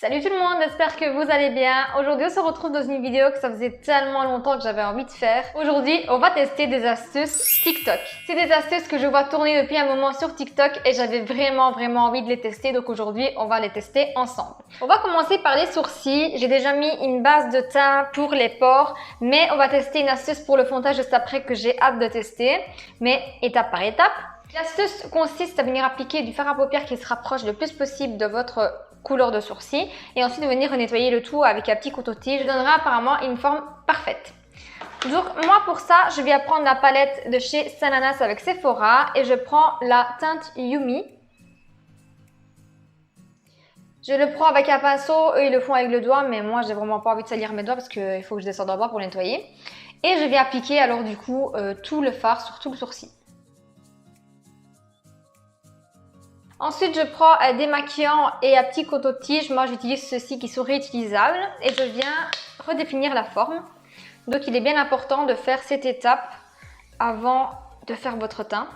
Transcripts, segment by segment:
Salut tout le monde, j'espère que vous allez bien. Aujourd'hui on se retrouve dans une vidéo que ça faisait tellement longtemps que j'avais envie de faire. Aujourd'hui on va tester des astuces TikTok. C'est des astuces que je vois tourner depuis un moment sur TikTok et j'avais vraiment envie de les tester. Donc aujourd'hui on va les tester ensemble. On va commencer par les sourcils. J'ai déjà mis une base de teint pour les pores, mais on va tester une astuce pour le fond de teint juste après que j'ai hâte de tester. Mais étape par étape. L'astuce consiste à venir appliquer du fard à paupières qui se rapproche le plus possible de votre couleur de sourcil et ensuite venir nettoyer le tout avec un petit couteau-tige. Je donnerai apparemment une forme parfaite. Donc moi pour ça, je vais prendre la palette de chez Sananas avec Sephora et je prends la teinte Yumi. Je le prends avec un pinceau, eux ils le font avec le doigt, mais moi j'ai vraiment pas envie de salir mes doigts parce qu'il faut que je descende en bas pour le nettoyer. Et je vais appliquer alors du coup tout le fard sur tout le sourcil. Ensuite, je prends un démaquillant et un petit coton-tige. Moi, j'utilise ceux-ci qui sont réutilisables et je viens redéfinir la forme. Donc, il est bien important de faire cette étape avant de faire votre teint.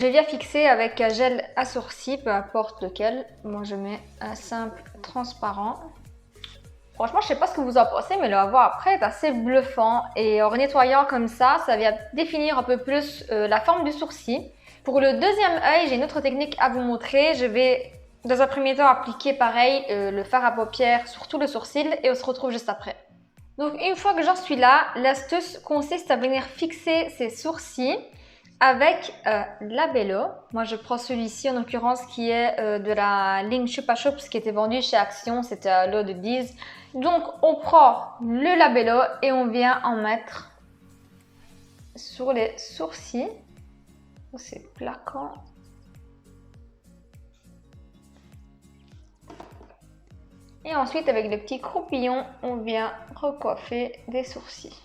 Je viens fixer avec un gel à sourcils, peu importe lequel. Moi, je mets un simple transparent. Franchement, je sais pas ce que vous en pensez, mais le avant-après est assez bluffant. Et en nettoyant comme ça vient définir un peu plus la forme du sourcil. Pour le deuxième œil, j'ai une autre technique à vous montrer. Je vais, dans un premier temps, appliquer pareil le fard à paupières sur tout le sourcil et on se retrouve juste après. Donc, une fois que j'en suis là, l'astuce consiste à venir fixer ses sourcils avec Labello. Moi je prends celui-ci en l'occurrence qui est de la ligne Chupa Chups qui était vendu chez Action, c'était à l'eau de 10. Donc on prend le Labello et on vient en mettre sur les sourcils. C'est plaquant. Et ensuite avec le petit croupillon, on vient recoiffer des sourcils.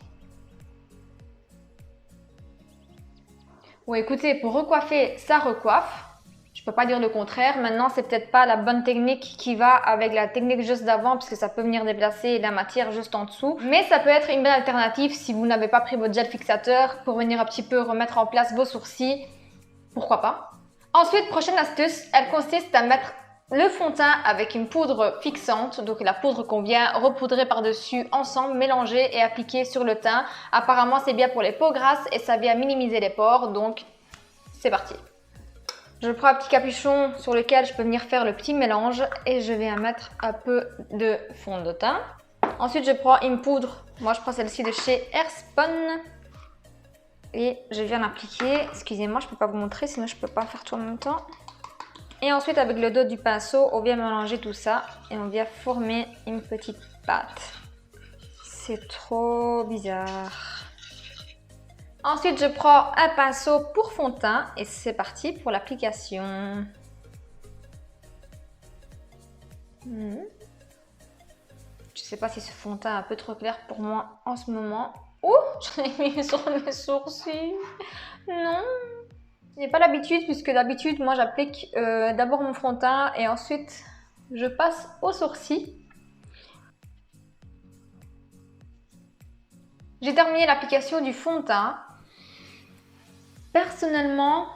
Bon écoutez, pour recoiffer, ça recoiffe. Je peux pas dire le contraire. Maintenant, c'est peut-être pas la bonne technique qui va avec la technique juste d'avant parce que ça peut venir déplacer la matière juste en dessous. Mais ça peut être une belle alternative si vous n'avez pas pris votre gel fixateur pour venir un petit peu remettre en place vos sourcils. Pourquoi pas? Ensuite, prochaine astuce, elle consiste à mettre le fond de teint avec une poudre fixante, donc la poudre qu'on vient repoudrer par-dessus ensemble, mélanger et appliquer sur le teint. Apparemment, c'est bien pour les peaux grasses et ça vient minimiser les pores, donc c'est parti. Je prends un petit capuchon sur lequel je peux venir faire le petit mélange et je vais mettre un peu de fond de teint. Ensuite, je prends une poudre, moi je prends celle-ci de chez Airspun et je viens l'appliquer. Excusez-moi, je ne peux pas vous montrer, sinon je ne peux pas faire tout en même temps. Et ensuite, avec le dos du pinceau, on vient mélanger tout ça et on vient former une petite pâte. C'est trop bizarre. Ensuite, je prends un pinceau pour fond de teint et c'est parti pour l'application. Je sais pas si ce fond de teint est un peu trop clair pour moi en ce moment. Oh, j'en ai mis sur mes sourcils. Non. Je n'ai pas l'habitude puisque d'habitude moi j'applique d'abord mon fond de teint et ensuite je passe aux sourcils. J'ai terminé l'application du fond de teint. Personnellement,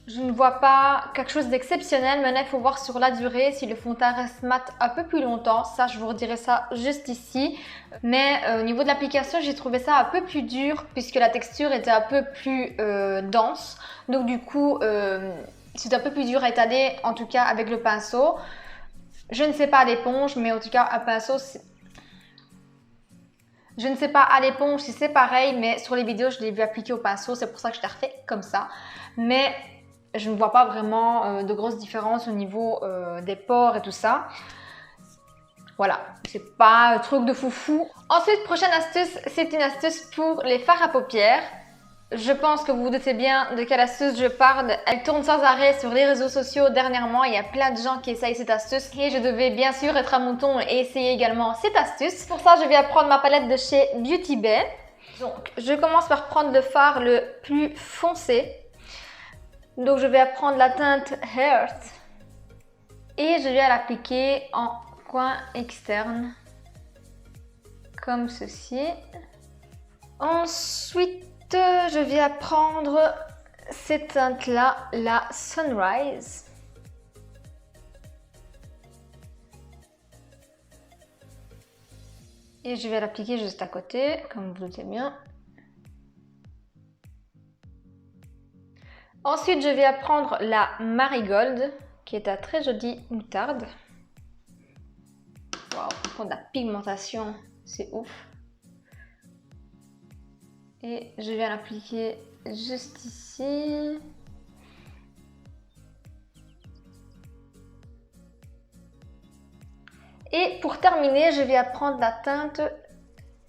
je ne vois pas quelque chose d'exceptionnel. Maintenant il faut voir sur la durée si le fond de teint reste mat un peu plus longtemps. Ça je vous redirai ça juste ici. Mais au niveau de l'application j'ai trouvé ça un peu plus dur puisque la texture était un peu plus dense. Donc du coup c'est un peu plus dur à étaler en tout cas avec le pinceau. Je ne sais pas à l'éponge mais en tout cas un pinceau je ne sais pas à l'éponge si c'est pareil mais sur les vidéos je l'ai vu appliquer au pinceau. C'est pour ça que je l'ai refait comme ça. Mais je ne vois pas vraiment de grosses différences au niveau des pores et tout ça. Voilà, c'est pas un truc de foufou. Ensuite, prochaine astuce, c'est une astuce pour les fards à paupières. Je pense que vous vous doutez bien de quelle astuce je parle. Elle tourne sans arrêt sur les réseaux sociaux dernièrement. Il y a plein de gens qui essayent cette astuce et je devais bien sûr être à mon ton et essayer également cette astuce. Pour ça, je vais prendre ma palette de chez Beauty Bay. Donc, je commence par prendre le fard le plus foncé. Donc, je vais prendre la teinte Heart. Et je vais l'appliquer en coin externe, comme ceci. Ensuite, je vais prendre cette teinte-là, la Sunrise. Et je vais l'appliquer juste à côté, comme vous le doutez bien. Ensuite, je vais prendre la Marigold, qui est un très joli moutarde. Waouh, pour de la pigmentation, c'est ouf. Et je vais l'appliquer juste ici. Et pour terminer, je vais prendre la teinte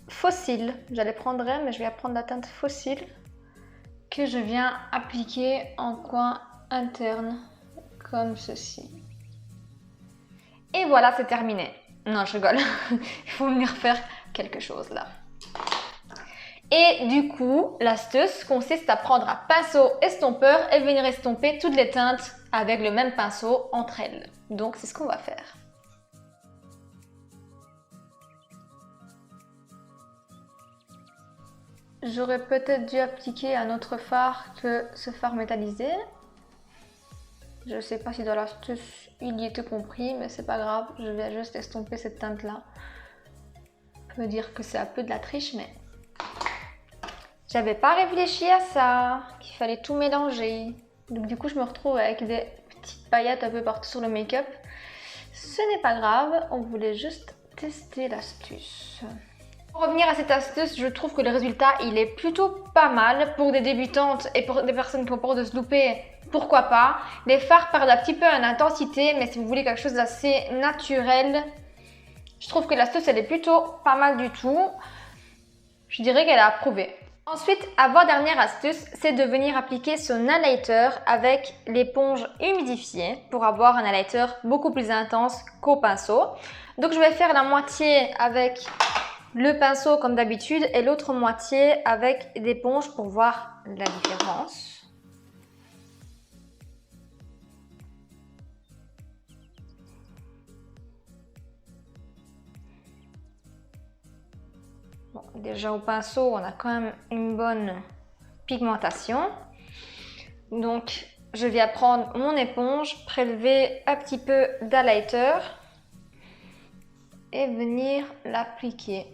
Fossile. J'allais prendre elle, mais je vais prendre la teinte Fossile que je viens appliquer en coin interne, comme ceci. Et voilà, c'est terminé. Non, je rigole. Il faut venir faire quelque chose là. Et du coup, l'astuce consiste à prendre un pinceau estompeur et venir estomper toutes les teintes avec le même pinceau entre elles. Donc, c'est ce qu'on va faire. J'aurais peut-être dû appliquer un autre fard que ce fard métallisé. Je ne sais pas si dans l'astuce il y était compris, mais c'est pas grave, je vais juste estomper cette teinte là. On peut dire que c'est un peu de la triche, mais j'avais pas réfléchi à ça, qu'il fallait tout mélanger. Donc du coup je me retrouve avec des petites paillettes un peu partout sur le make-up. Ce n'est pas grave, on voulait juste tester l'astuce. Pour revenir à cette astuce, je trouve que le résultat il est plutôt pas mal pour des débutantes et pour des personnes qui ont peur de se louper. Pourquoi pas? Les fards perdent un petit peu en intensité, mais si vous voulez quelque chose d'assez naturel, je trouve que l'astuce elle est plutôt pas mal du tout. Je dirais qu'elle a approuvé. Ensuite, avant-dernière astuce, c'est de venir appliquer son highlighter avec l'éponge humidifiée pour avoir un highlighter beaucoup plus intense qu'au pinceau. Donc je vais faire la moitié avec le pinceau comme d'habitude et l'autre moitié avec l'éponge pour voir la différence. Bon, déjà au pinceau, on a quand même une bonne pigmentation. Donc, je vais prendre mon éponge, prélever un petit peu d'highlighter et venir l'appliquer.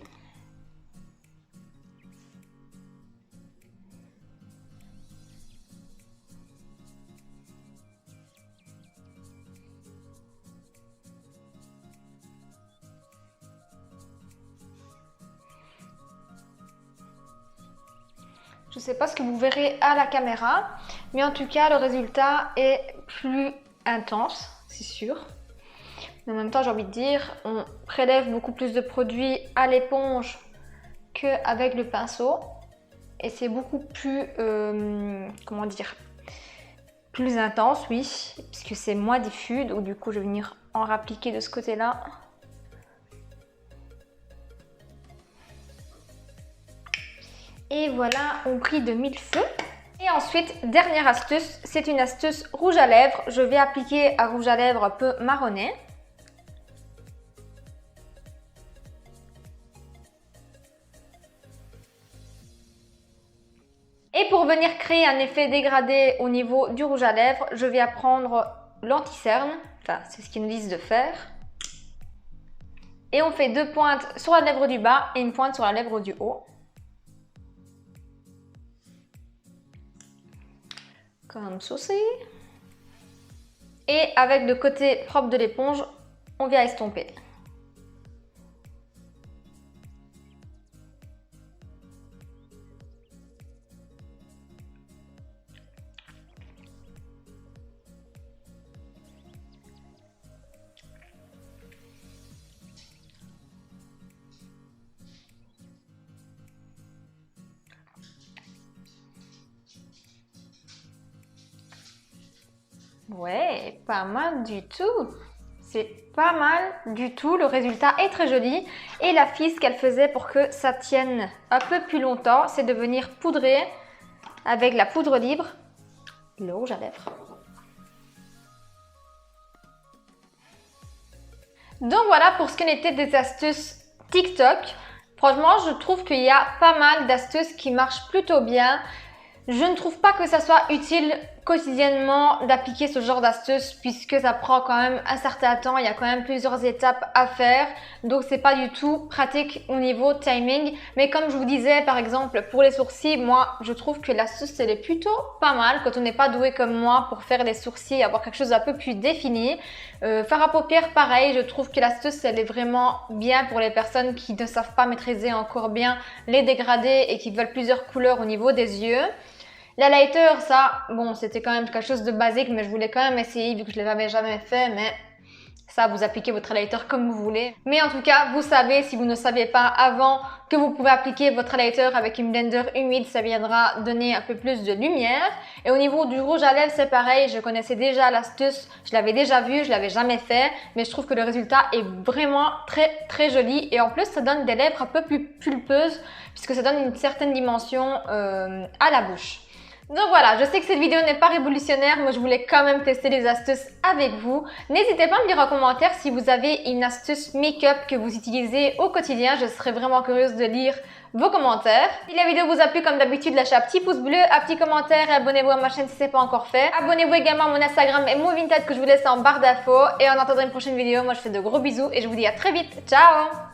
Je ne sais pas ce que vous verrez à la caméra, mais en tout cas, le résultat est plus intense, c'est sûr. Mais en même temps, j'ai envie de dire, on prélève beaucoup plus de produits à l'éponge qu'avec le pinceau. Et c'est beaucoup plus, comment dire, plus intense, oui, puisque c'est moins diffus. Donc du coup, je vais venir en rappliquer de ce côté-là. Et voilà, on brille de mille feux. Et ensuite, dernière astuce, c'est une astuce rouge à lèvres. Je vais appliquer un rouge à lèvres un peu marronné. Et pour venir créer un effet dégradé au niveau du rouge à lèvres, je vais prendre l'anti-cerne. Enfin, c'est ce qu'ils nous disent de faire. Et on fait deux pointes sur la lèvre du bas et une pointe sur la lèvre du haut. Comme ceci. Et avec le côté propre de l'éponge, on vient estomper. Ouais, pas mal du tout. C'est pas mal du tout. Le résultat est très joli. Et la fille, ce qu'elle faisait pour que ça tienne un peu plus longtemps, c'est de venir poudrer avec la poudre libre le rouge à lèvres. Donc voilà pour ce qui était des astuces TikTok. Franchement, je trouve qu'il y a pas mal d'astuces qui marchent plutôt bien. Je ne trouve pas que ça soit utile quotidiennement d'appliquer ce genre d'astuces puisque ça prend quand même un certain temps, il y a quand même plusieurs étapes à faire, donc c'est pas du tout pratique au niveau timing. Mais comme je vous disais, par exemple pour les sourcils, moi je trouve que l'astuce elle est plutôt pas mal quand on n'est pas doué comme moi pour faire les sourcils, avoir quelque chose d'un peu plus défini. Fard à paupières pareil, je trouve que l'astuce elle est vraiment bien pour les personnes qui ne savent pas maîtriser encore bien les dégradés et qui veulent plusieurs couleurs au niveau des yeux. L'highlighter, ça, bon, c'était quand même quelque chose de basique, mais je voulais quand même essayer vu que je ne l'avais jamais fait, mais ça, vous appliquez votre highlighter comme vous voulez. Mais en tout cas, vous savez, si vous ne saviez pas avant, que vous pouvez appliquer votre highlighter avec une blender humide, ça viendra donner un peu plus de lumière. Et au niveau du rouge à lèvres, c'est pareil, je connaissais déjà l'astuce, je l'avais déjà vu, je l'avais jamais fait, mais je trouve que le résultat est vraiment très joli. Et en plus, ça donne des lèvres un peu plus pulpeuses, puisque ça donne une certaine dimension à la bouche. Donc voilà, je sais que cette vidéo n'est pas révolutionnaire, mais je voulais quand même tester les astuces avec vous. N'hésitez pas à me dire en commentaire si vous avez une astuce make-up que vous utilisez au quotidien. Je serais vraiment curieuse de lire vos commentaires. Si la vidéo vous a plu, comme d'habitude, lâchez un petit pouce bleu, un petit commentaire et abonnez-vous à ma chaîne si ce n'est pas encore fait. Abonnez-vous également à mon Instagram et mon Vinted que je vous laisse en barre d'infos. Et en attendant une prochaine vidéo, moi je fais de gros bisous et je vous dis à très vite. Ciao!